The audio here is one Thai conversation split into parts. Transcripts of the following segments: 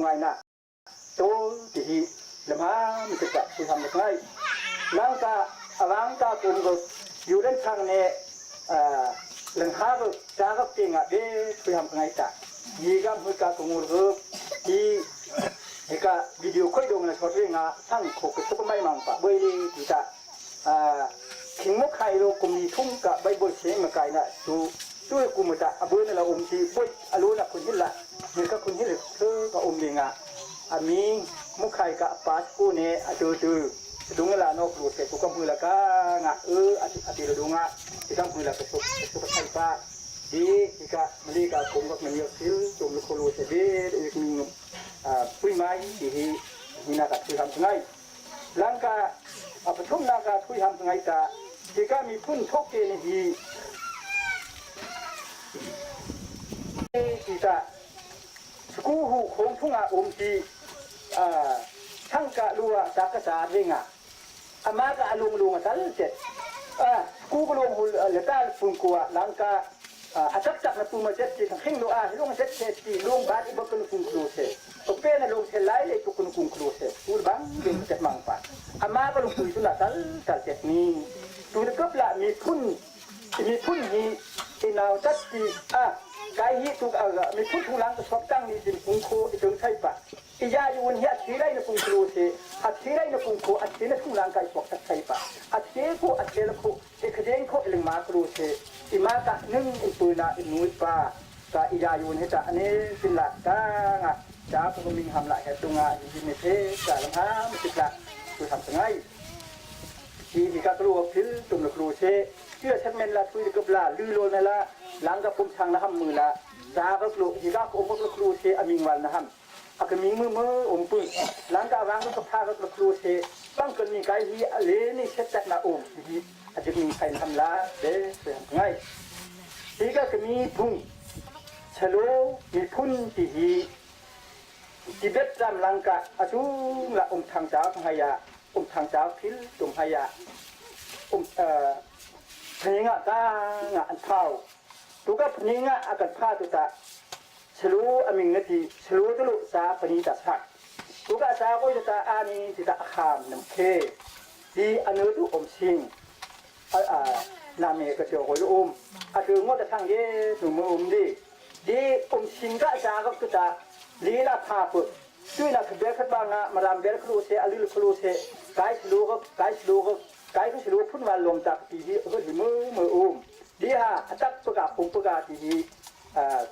ไงน่ะโตที่ละมามันจะคุยทำยังไงหลังกาคุมก็อยู่ด้านข้างเนี่ยหลังหาก็จ้าก็เก่งอ่ะเด้คุยทำยังไงจ้ะยี่ก็มือกาคุมก็ยี่ก็วิดีโอค่อยดูนะชอบเรื่องอ่ะทั้งโคกสุกไม่มังปะเบย์ที่จะขิงมุกไข่เราคุมมีทุ่งกับใบบัวเสียงมาไกลน่ะดูคุมจะอาบุญนั่นเราอมที่บุญอารุณะคุณฮิลละนี่ก็คุณฮิลก็อมเองอ่ะอามีมุกไข่กับปาสกูเนี่ยดูดูงละนอกรูเสกุกัมพูละก็งะอาทิตย์ดูงะที่กัมพูละก็สุกไข่ปะดีที่ก็มันดีก็คุมก็มันเยอะสิลจมลูกรูเสดีอีกมีปุ้ยไม้ที่มีนักที่ทำไงหลังกาประชุมนักที่ทำไงจ้ะที่ก็มีพุ่นทกเกณฑ์ที่จะสกูหูคงทุ่งอาอมที่ช่างกะลัวจากกษาเองอ่ะอามากะลุงอ่ะทั้งเจ็ดกูก็ลงหุ่นเหลือต้าปุ่นกัวหลังกะอาจักจักนะปุ่นมาเจ็ดที่ทั้งเข่งลัวลงเจ็ดที่ลงบ้านอีบักนุกุงครูเสตบเป็นลงเทลายเลยตุกนุกุงครูเสพูดบังเรื่องเจ็ดมังปะอามาก็ลงคุยสุนัขทั้งเจ็ดนี้ดูนึกว่ามีพุ่นที่นาวจัดที่กายฮิตุมีพุ่นทุลังก็ชอบตั้งนี่ดินปุ่งโคถึงใช่ปะอียาอยู่วันนี้อัดที่ไรนะปุ่งครูเสอัดที่ไรนะปุ่งโคอัดที่นั่นทุลังกายบอกใช่ปะอัดที่โคอัดที่ละโคอีกเด้งโคเรื่องมาครูเสอีมาตะนึ่งอีปืนอีนุ่ยปะก็อียาอยู่นี่จ้ะอันนี้สิละก้างจ้าพวกมิงทำหลายแห่งตรงยินไม่เท่จ้าลำห้ามสิละคือทำยังไงที่ก็รู้ว่าพิลตุ่มละครูเสเชื่อชัดเมนละคุยกับละลือโลนละหลังกับปุ่มช่างนะฮัมมือละจ้าก็รู้ที่ก็อมพวกละครูเสอามิงวันนะฮัมอาก็มีมืออมปืนหลังกับวางกับผ้ากับละครูเสตั้งกันมีไก่ที่เลนี่เช็ดจากละอมที่อาจจะมีใครทำละเด้เป็นยังไงที่ก็มีทุ่งฉลองมีพุ่นที่เบ็ดจำหลังกะอาจุละอมทางจ้าของหายาอมทางจ้าพิลตุ่มหายาพนิงะก้างะอันเท่าตัวก็พนิงะอาการผ้าตัวตาฉลูอามิงนาทีฉลูตุลุสาปนิตัสหักตัวก็สาก็จะตาอานีจิตาขามน้ำเคดีอนุตุอมชิงนามีกระเจียวหอยอมอาถึงว่าจะทางเย่หนุ่มอมดีอมชิงก็สาก็ตัวตาลีลาภาพด้วยนักเบลขัดบางมารามเบลครูเสอลิลครูเสไกด์ฉลูก็ไกด์ฉลูพุ่นวันลมจากที่หิมือดีฮะจักประกาศปุ่มประกาศที่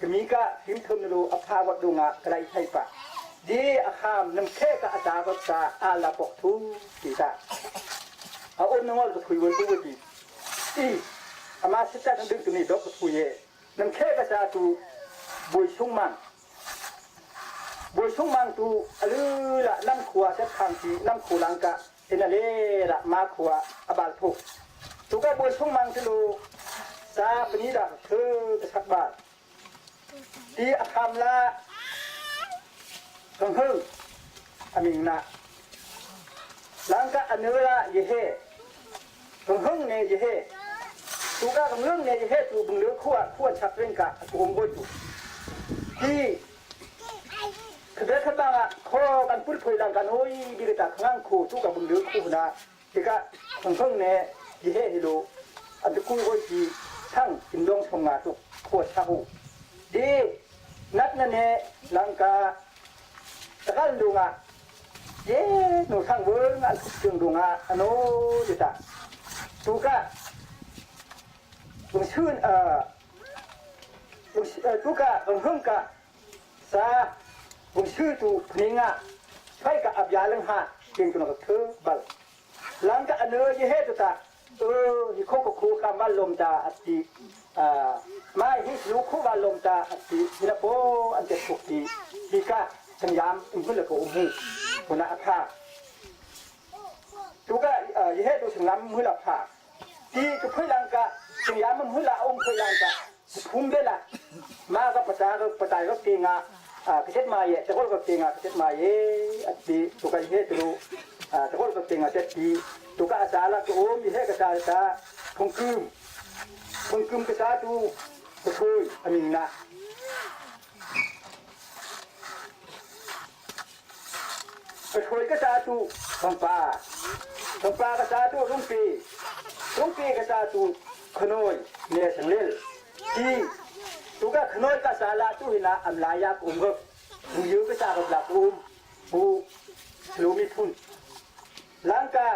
กมีกะหิมทนรูอภาวดุงะไกลไทยปะดีอาคามน้ำแค่กะอาจารย์ก็จะอาลาปกทุที่ตาเอาอมน้ำมันก็คุยวันตัวดีอามาสิจักดึงตัวนี้ดอกก็คุยน้ำแค่กะจะตูบุยชุ่มมันตูลือละน้ำขวาจะทางที่น้ำขวลังกะเอ็นเล่ละมาขวาอบาลทุกตุกะบุยชุ่มมันจะดูซาปนิดาเธอกระชักบาทที่อาคำละกังฮึ่งอามิงนะหลังกะอันเนื้อละเยเฮกังฮึ่งเนี่ยเยเฮตุกะกังฮึ่งเนี่ยเยเฮตูบุงเลือขั้วชักเร่งกะกูมบุญที่คือเด็กข้างล่างข้อกันพูดคุยหลังกันโอ้ยดีเลยแต่ข้างล่างคู่ตุกะบุงเลือคู่นะที่กะกังฮึ่งเนี่ยเยเฮฮิโลอันตะคุยโอ้ยที่ทั้งกินดองชงงาตุกขวดชาหูดีนัดนั่นเองหลังกาตะกันดูงาเย่หนูทั้งเวิร์งอันจึงดูงาอันโน้ดิตาตุกะบุญชื่นตุกะบุญหึ่งกะซาบุญชื่อตุพนิงะใช่กะอับยาลังหะเก่งตัวนักเธอบัลหลังกะอันเนยเฮตุตาที่เขาก็คู่คำว่าลมตาอติไม่ที่รู้คู่ว่าลมตาอติที่นับโบอันเจ็ดถูกที่ก็สัญญาณอินพุตเลยก็อุ้มหูคนละผ้าตัวก็ยี่ห้อตัวสัญญาณมือละผ้าที่ตัวเพื่อนลังกะสัญญาณมันมือละองค์เพื่อนลังกะพุ่มได้ละมาก็ประจานก็ประจายก็เก่งกระเช็ดมาเย่แต่ก็เก่งกระเช็ดมาเย่อติตัวก็ยี่ห้อตัวแต่ก็เก่งเจ็ดทีตุกะอาจารย์ละตัวมีให้กระจายตาพงคืมกระจายตัวกระทุยอันนี้นะ กระถวยกระซาตูทองปลากระซาตูลุงปีกระซาตูขโนยเนี่ยสังเลลที่ตุกะขโนยกระซาลาตูหินาอัมลายากกบดูยืกระซากับหลักบูลูมิทุนหลังกา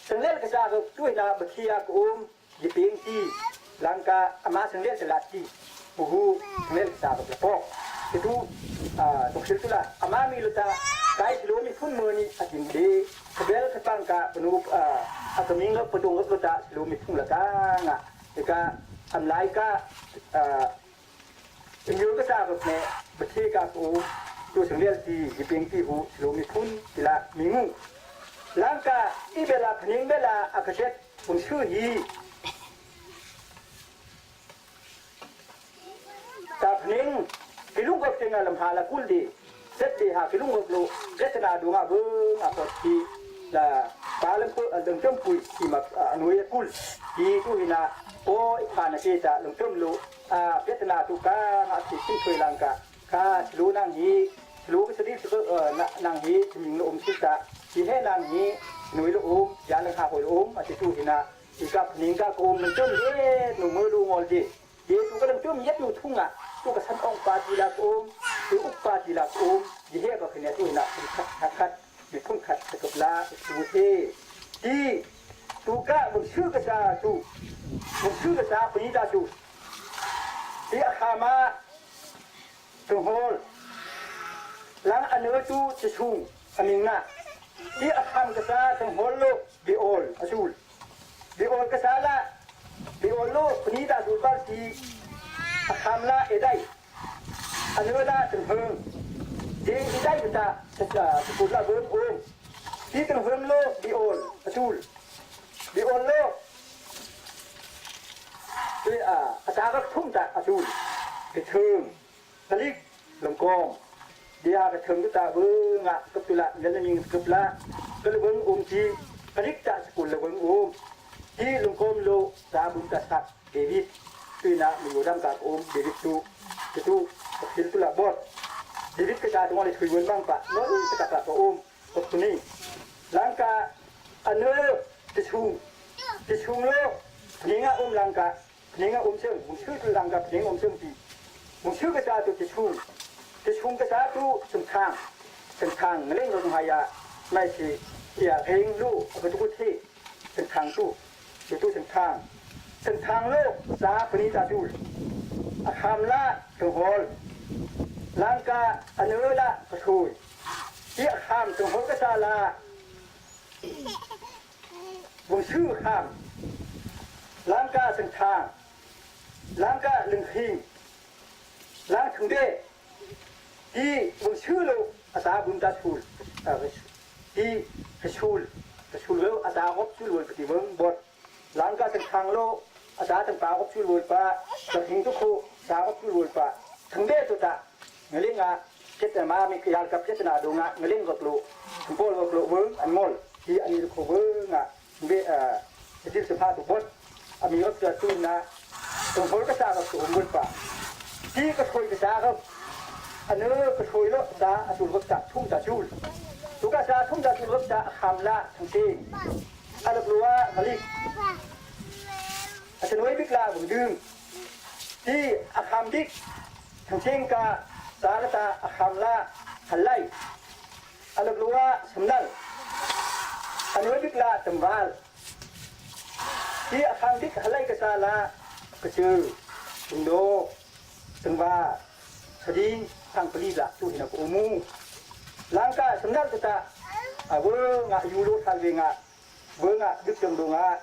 สังเลลกระซากับตูหินาบัคียากยิปิงที่หลังกาอามาสังเลลสลัดที่บูสังเลลกระซากับละปอกitu tuksil tu lah amami luta kai kilomi pun meni atin de kabel katang ka penuh akaming lo pedung luta kilomi pun lah kanga jika amlai ka penyu ka sa ne bethi ka ku tu senglial ti giping ti hu kilomi pun bila mingu langka ibela pening bela akaset pun shu hi ta pening kilung ko tinga lam hala kuldi sette ha kilung ko lo jetna dunga bu apa ti la palam ko dang tempui ti mak anui kul ti tu hina o ikhana ke ta lang tem lo jetna tu ka na ti tin khoi langka ka lu nang hi lu ko sedi ko nang hi ming lo sita ti he nang hi nui lo ya lang ha ko lo ati tu hina ti ka ning ka ko lang tem ye no mo lu ngol di ye tu ka lang tem yet yu thunga tu ka san ong pa ti la tu up pa ti la di he ka khine tu na khat mi phun khat ka la tu he ti tu ka bu shu ka sa tu bu shu ka sa pi da tu ti khama tu hol lang anu tu chi chung aning na ti kham ka sa tu hol lo bi ol asul bi ol ka sa la bi ol lo pi da tu ba ti akamla edai anula tenheng ding edai kita sepuluh bulan di tenheng lo diol asul diol lo di acara thung tak asul keteng balik lengkong dia keteng kita bengak kepula jalan kepula kelebeng ji balik tak sepuluh bulan di lengkong lo sabun kasak David tu nak menggodam kat David tu itu kecil tu lah bot David kita dengar dari kuiwan bang pak non kita kata waktu ni langka anu tisung lo ninga langka ninga seng musuh tu langka ninga seng ti musuh kita tu tisung kita tu sengkang ngeleng orang haya mai si ya heng lu apa tu kuti sengkang tu itu sengkang lo sa penita dul akamla tuhol langka anula ketui dia akam tuhol kesala bungsu akam langka sengkang langka lengking lang tungde di bungsu lo asa bunta sul di kesul lo asa hop sul peti meng bot langka sengkang lo ada tempat aku curi lupa, terhing tu ku, aku curi lupa. Tengde tu tak, ngeling kita mami kiyal kap kita nak donga, ngeling kau lu, kumpul kau lu bung, anmol, di ani tu bung nge, jadi sepatu bot, ami kau tu na, kumpul kesah kau tu lupa. Di kesoi kesah kau, anu kesoi lo, dah asul kau tak thum tak jul, tu kesah thum tak jul kau tak hamla tengting, ada keluar balik. Asan way bigla bundung di akam dik tengcing ka sarata akamla halai alag luwa semnal anu way bigla tembal di akam dik halai kasala kecil bundo tengba seding sang pelila tu hina ko umu langka semnal kita awe ngak yulo salwe ngak we ngak dik jengdonga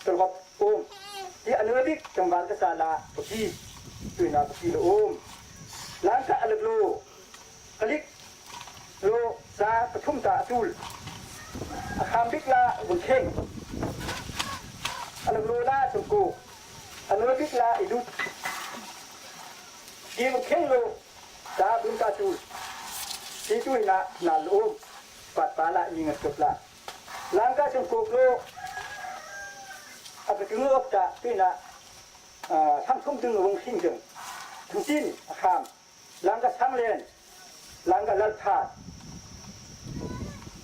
terkop di anubik kembal ke sana pergi tu nak pergi lo langkah alat lo klik lo sa petum tak tul akambik la bunkeng alat lo la tungku anubik la idut di bunkeng lo sa bunta tul itu nak lo pat pala ingat kepla langkah tungku lo apa tu ngok tak tu nak sang sum tu ngong sing jeng tungsin akam langkah sang len langkah lalpat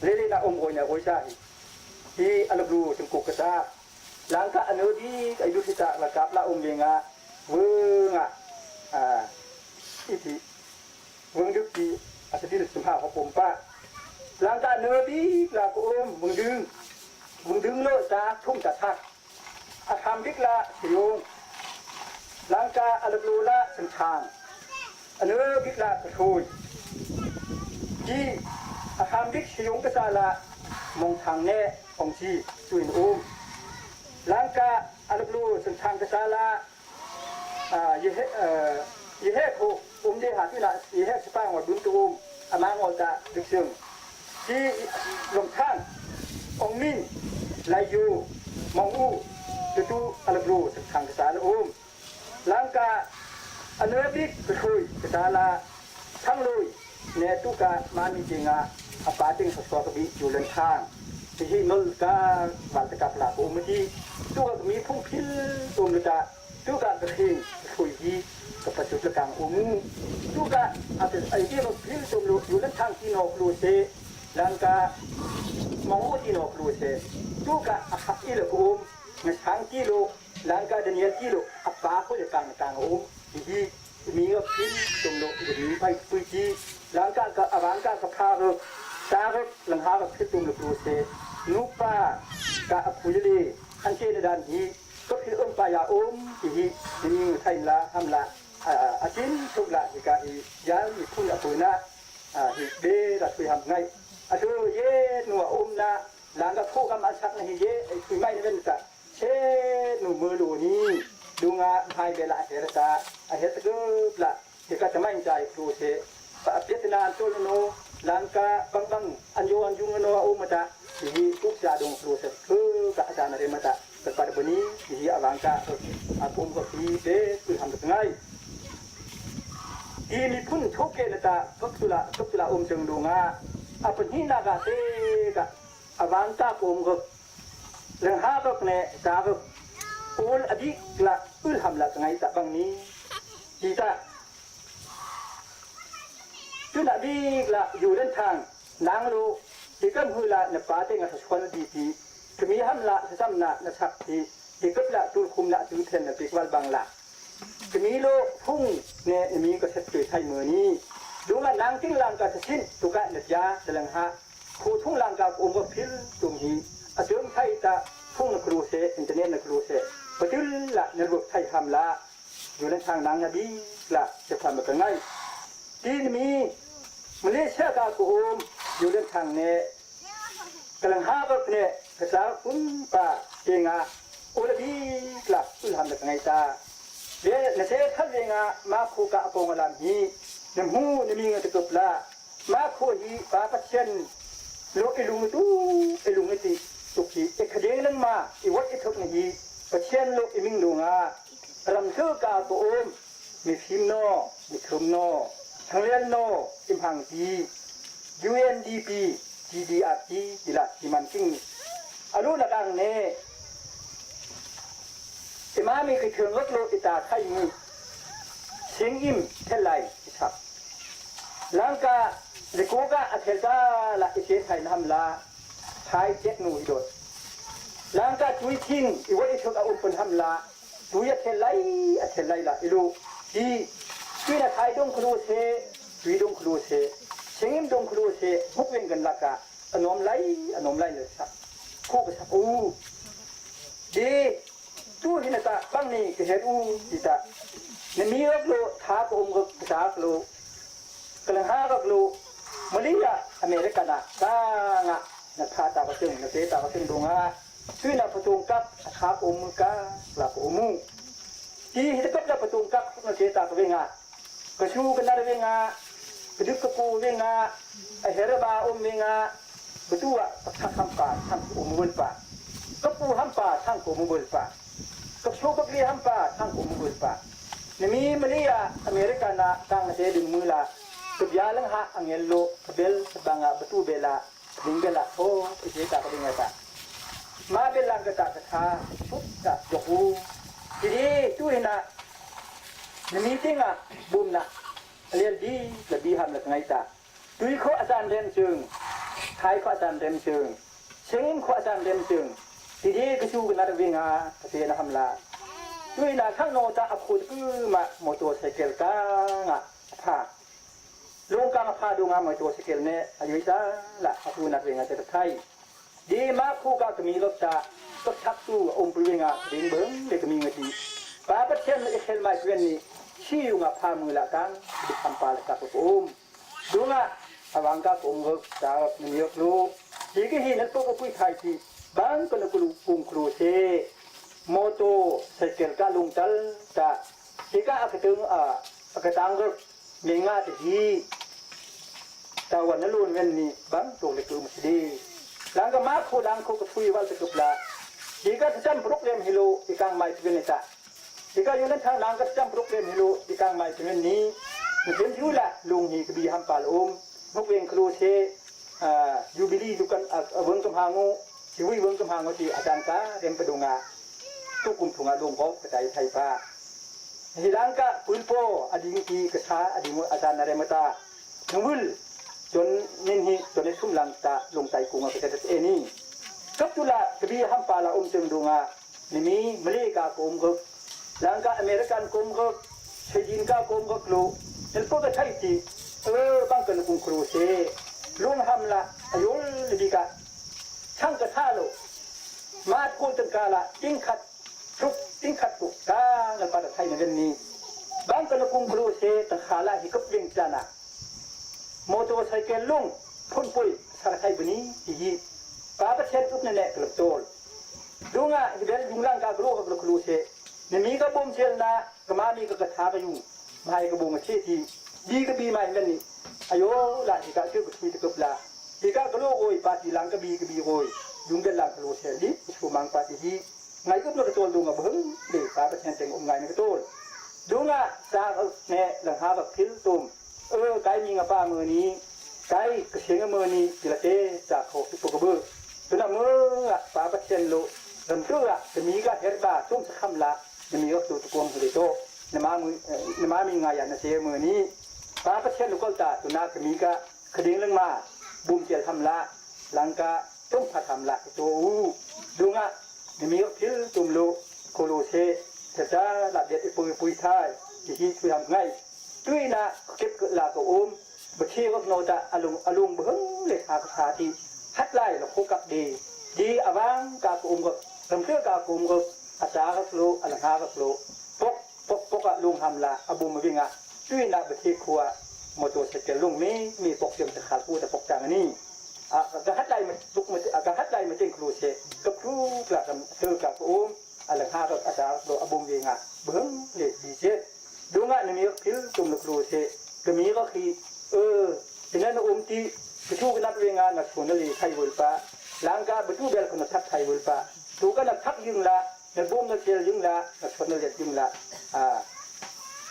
lele na onya oisa hi alablu tengku kata langka anodi ayu kita lakap la lenga wenga iti weng duki asadil sumha ko pompa langka anodi la ko weng dung lo ta thum ta thak akham dikla siung langka alablu la sentang anu dikla khui ji akham dik siung ka sala mong thang ne ong chi tuin langka alablu sentang ka sala yehe ko de ha tuna yehe spang wa dun tu amang ota diksung ji long thang ong min layu mong tu alablu sentang ka sala langka anabik khui ka sala thang lui ne tu ka mani jinga apa ting so ko bi julen thangที่นนก็วันตะกับหลักอุมที่ตัวมีพุ่งพิลอุมจะตัวการกระทิงคุยที่กับปัจจุบันกลางอุมตัวก็อาจจะไอ้ที่เราพิลตัวอยู่เรื่องทางที่นอกรูเซแล้วก็มองที่นอกรูเซตัวก็อาอีละอุมในทางกิโลแล้วก็เดียร์กิโลอัปปาเขาจะกลางอุมที่มีก็พิลตัวอยู่ที่ไปคุยที่แล้วก็อวังก็กับพาเราตาก็หลังหากับพิลตัวรูเซนุปากะปุยลีอันเจนดันฮีก็คือปายาที่มีไทยละทำละอาจินทุกละที่กะยามีคุณอปุยนะฮิเบรัตุยทำไงดูเย่หนัวนะหลังกับพวกกำมันชักนะฮิเย่ไอ้คุยไม่ได้เป็นกะเช่หนูมือดูนี่ดูงาไทยเบลาเฮรตาเฮตก็ละที่กะจะไม่ใจดูเช่ปะเปียตนานตัวโนหลังกะบังอันยุงโนมาตาที่ทุกจาดงproses ke keadaan dari mata kepada benih di awangka aku kopi de tuhan tengai ini pun thoke nata kaptula jengdunga apa ni naga te ka awangka ko leng ha ko ne ta ko ul adik la hamla tengai tak bang ni kita tu nak dik la yu dan thang nang luที่ก็คือละนับปาเต็งสักคนดีที่คือมีห้ามละซ้ำนะนับสักที่ก็ละตูคุมละตูเทนนับปีกวัลบังละคือมีโลพุ่งเนี่ยมีก็เสร็จไทยมือนี้ดูงานนางทิ้งลังกาสิ้นตุกะนัดยาเสลังฮะคู่ทุ่งลังกาอมกับพิลตรงนี้อาศัยไทยตาพุ่งนักรูเซอินเทอร์เน็ตนักรูเซปัจจุบันละในระบบไทยทำละอยู่ในทางนางนาบีละจะทำแบบไงที่มีมาเลเซียกากูอยู่ในทางเนี่ยกำลังหาแบบเนี่ยภาษาคุณป้าเก่งอ่ะโอลบีกลับคุณทำแบบไงตาเดี๋ยวในเซทัศน์เองอ่ะมาคู่กับปงลามฮีน้ำหูน้ำมีเงินตะกุบละมาคู่ฮีป้าพัชเชนลูกไอลุงไอติตุกีไอขยี้นั่งมาไอวัดไอทุกนี่พัชเชนลูกไอมิงลุงอ่ะรำเชื่อกาตัวมีพิมโนมีคมโนทางเรียนโนอิมหังดี UNDP GDRT ที่ละที่มันกิ้งอารุณกังเน่ที่มามีคือเถื่อนรถโลอิตาไทยมือเสียงอิ่มเท่าไรที่ชับหลังกาเด็กกูก็อัดเทลกาละอิเชไทยทำละไทยเจ็ดหนุ่ยโดดหลังกาจุยทิ้งอีวัดอิชุกอาอุปนทำละจุยอัดเทลไรละอิลูดีจุยนะไทยดงครูเซจุยดงครูเซเสียงอิ่มดงครูเซมุกเวงกันละกะอนอมไล่เลยสักคู่กับสักดีตู้ที่นั่นตาบังนี่ก็เห็นที่ตาในมีรักโลท้าโกงกับภาษาโลกำลังหารักโลมาลิยาอเมริกันนะต่างอ่ะนักท้าตากระตึงนักเตะตากระตึงดงอ่ะชื่อนักประตูกับท้าโกงมือกาหลักโอมูที่ที่กับนักประตูกับนักเตะตากระเวงอ่ะกระชูกันนั่นเวงอ่ะกระดึกกระปูเวงอ่ะไอเฮระบาเวงอ่ะbetul tak hampa sang umul pa kepu hampa sang umul pa kesu kebeli hampa sang umul pa nemi Malaysia Amerika na sang saya ding mula kebialang ha angel lo kebel sebanga betul bela dinggala oh ije tak kedingata ma bela kata kata put tak joku jadi tu hina nemi tinga bumna alian di lebih ham la ngaita tui kho asan len chung ไทยข้ออาจารย์เต็มจึงเชงอินข้ออาจารย์เต็มจึงทีนี้ก็ชูกันนัดวิ่งหาเสียนะคำลาด้วยนะข้างโนจะอคุดมาโมโตไซเคิลกางะพาลุงกางพาดูงาโมโตไซเคิลเนี่ยอายุจ้าละอคุนัดวิ่งหาจะไทยดีมากคู่กับมีรถจะก็ชักตู้อมปวิ่งหาดิ่งเบิ้งเด็กมีเงินดีป้าประเทศมันเอลมาเพื่อนนี่ชี้อยู่กับพามือละกันดิคำปาละกับผมดูงะอวังกับผมก็จะมีเยอะลูกที่ก็เห็นนั่นพวกก็พูดไทยที่บางคนก็ลูกปุ่มครูเซโมโตไซเคิลก็ลุงจัลจะที่ก็อาจจะถึงอาจจะตั้งก็มีงานที่แต่วันนั้นรุ่นเว้นนี่บางตัวเล็กๆมันดีหลังก็มาคู่หลังเขาก็คุยว่าจะกบละที่ก็จะจำโปรแกรมฮิโลที่กลางไม้ที่เป็นนี่จ้ะที่ก็อยู่ในทางหลังก็จำโปรแกรมฮิโลที่กลางไม้ที่เป็นนี้มันเป็นที่ละลุงฮีกบีฮัมปาลอมพวกเองครูเชยูบิลีดูกันเวิร์กำหางูชีวิตเวิร์กำหางูที่อาจารย์ก้าเรียนไปดูงาทุกกลุ่มถุงอาลุงเขากระจายไทยฟ้าที่หลังก็ปุลโปอดีตกีกระชาอดีตอาจารย์นเรมตาหนุ่มจนนินฮีจนในทุ่มหลังตาลงใจกุงกับเจ้าเอนี่กับจุฬากบีฮัมปาลาจึงดูงานี่มีมาเลกากุมกหลังก็อเมริกันกุมกเชจินกากุมกลูนั่นพวกก็ใช่ที่บางคนกุมครูเซลุงฮัมละอายุลดีกาช่างกระท่าโลมาดกูตังกาละจิ้งขัดทุกจิ้งขัดตุกกาในประเทศไทยในเรื่องนี้บางคนกุมครูเซตังขาละฮิกับเลี้ยงจานะโมโตไซเคิลลุงพุ่นปุยสารไทยบนี้ที่ป้าประเทศทุกนั่นแหละกลับโตลดูงะที่เดินยุงล่างกากรูกับครูเซเนี่ยมีกระบุมเชลนะกระมามีกระกระทาไปอยู่มาให้กระบุมมาเชี่ยที่ดีกระบีมาอย่างนี้อายุละที่กาชื่อกระทุยตะกบละที่กากรูโอยปาติลังกระบีโอยยุงเดินหลังครูเซลิชูมังปาติที่ไงก็ตัวกระโตลดูงะเบิ้งเด็กป้าประเทศเต็งไงในกระโตลดูงะจากเนี่ยหลังหาแบบพิลตุมไก่มีงาป้ามือนี้ไก่กระเชียงมือนี้จิละเตจากเขาตุกกระเบือตัวนั้นมือป้าประเทศโลลำตัวจะมีก็เห็นบ้าช่วงสักคำละจะมีก็ตัวตะกวงเลยโตในมามีงานอย่างเสียมือนี้ป้าประเทศลูกก็ตาตัวน่าจะมีก็คดีเรื่องมาบุมเจียทำละหลังกาต้มผัดทำละตัวดูงะจะมีก็พิลตุ่มโลโคโลเชจะจะหลับเด็ดปุยท้ายที่ช่วยทำง่ายด้วยนะเก็บหลักอุ้มบัชีก็โนดาอารมณ์เบิ้งเลยหากษาที่ฮัดไล่หลอกกับดีอวังกากอุ้มก็ลำเชื่อกากอุ้มก็อาจารย์ก็โลอันหาก็โลปกลุงทำละอบุมวิ่งอ่ะด้วยนะบัชีครัวมอตัวเสกลุงมีปกเชื่อมจะขาดพูดแต่ปกจางนี่กระฮัดไล่มันลุกมันกระฮัดไล่มันเจงครูเชกับครูกระทำเชื่อกากอุ้มอันหาก็อาจารย์โลอบุมวิ่งอ่ะเบิ้งเลยดีเชดูงะนี่มีก็พิลตุ่มลูกรูเชก็มีก็คือฉะนั้นที่ไปทูกันนัดเวงานนักส่วนเลยไทยวุลปะหลังการไปทูเบลคนนักทักไทยวุลปะถูกกันนักทักยึงละนักบุ้มนักเชียร์ยึงละนักส่วนเลยยึงละ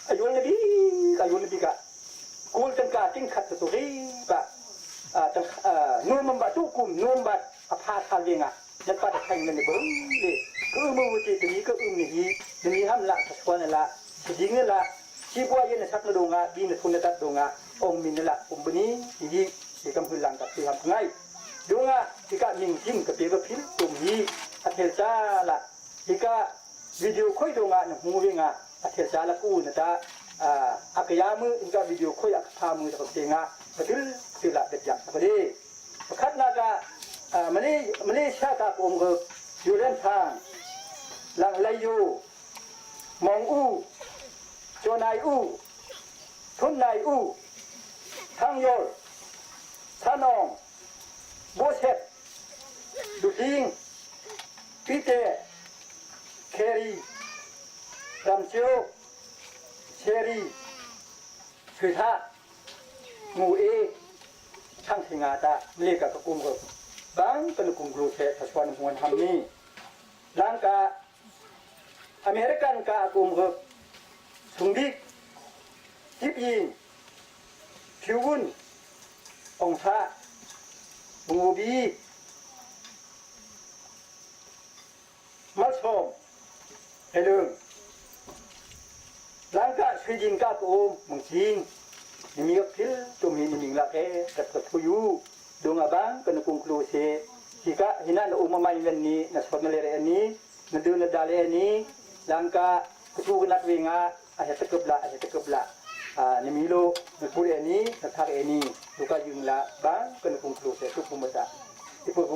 อายุนี่บีกะกูจังกาจิ้งขัดตัวนี้ปะนุ่มบัดทุกกลุ่มนุ่มบัดอภาทานเวงอ่ะนักปะตะไคงเงินในเบิ้งเลยก็มือวิจิตนี้ก็นี่ห้ามละส่วนนั่นละจริงนี่ละชีบัวยันชักระดงอ่ะดีนทุนตัดดงอ่ะองมินละองบนี้ที่กำพือหลังกับที่ทำง่ายดงอ่ะที่ก็ยิงจิ้มกับเปียกพิษตุ่มยีอัฐเจ้าละที่ก็วิดีโอคุยดงอ่ะหูวิ่งอ่ะอัฐเจ้าละกู้นะจ๊ะอักยามืออินก็วิดีโอคุยอักพามือกับเสียงอ่ะกระตุ้นสิละเด็ดอย่างพอดีขัดนากะมันนี่ชาติองค์อยู่เล่นทางหลังไรอยู่มองโจนายทุนนายทั้งโยลท่านองโบเชตดูทิงพีเตเครีรัมเชียวเชรีคือท่างูช่างสิงาตาเรียกกับกุมกับบางเป็นกุมกรูเชตชวนมวลทำนี้หลังกาอเมริกันกากุมกับสุงดิกทิพยิงผิววุ้นองค์พระงูบีมัดชมเฮลึงหลังจากช่วยยิงก้าโอมมึงจริงมีก็พิลตัวมีหนึ่งละแกแต่ก็ทุยูดวง dong abang kena konklusi jika hina na umamay ni na pagmalere ni na doon na dali ni langka ketugnat winga ayatekebla ni milo na puri ni na thari ni duka jumla bang kena konklusi tu pumata ipu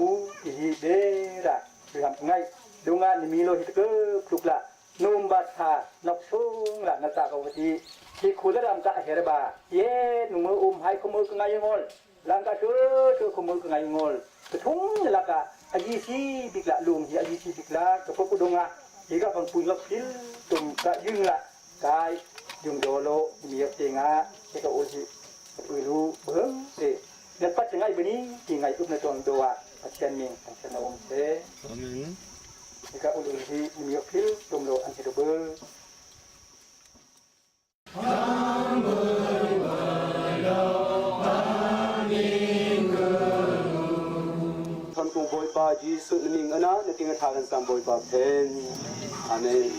ihidera biham ngai dunga ni milo hitekep tukla numbat ha nok sung la na ta kawatiที่คุณได้ทำกับเฮรบาเย่หนุ่มให้ขโมยกงายงอลลังกาเธอขโมยกงายงอลกระทุ่งนี่ละกะอายีซีบิกละลุงที่อายีซีบิกละกระพกกุดงะที่ก็ฟังปุยลักพิลตุ่มกะยึงละกายยุงโดโลมีเตียงะที่ก็โอชิปุยรู้เบิ้งเตนั่นปัจจัยแบบนี้ที่ไงอุปนตัวโดวะปัจจัยมีปัจจัยนองเตที่ก็อุลุที่มีพิลตุ่มโลอันเทโดเบอร์ท่านคงบอยปาจีสุนิงอนะในที่งานทางการบอยปาเพนอาเมน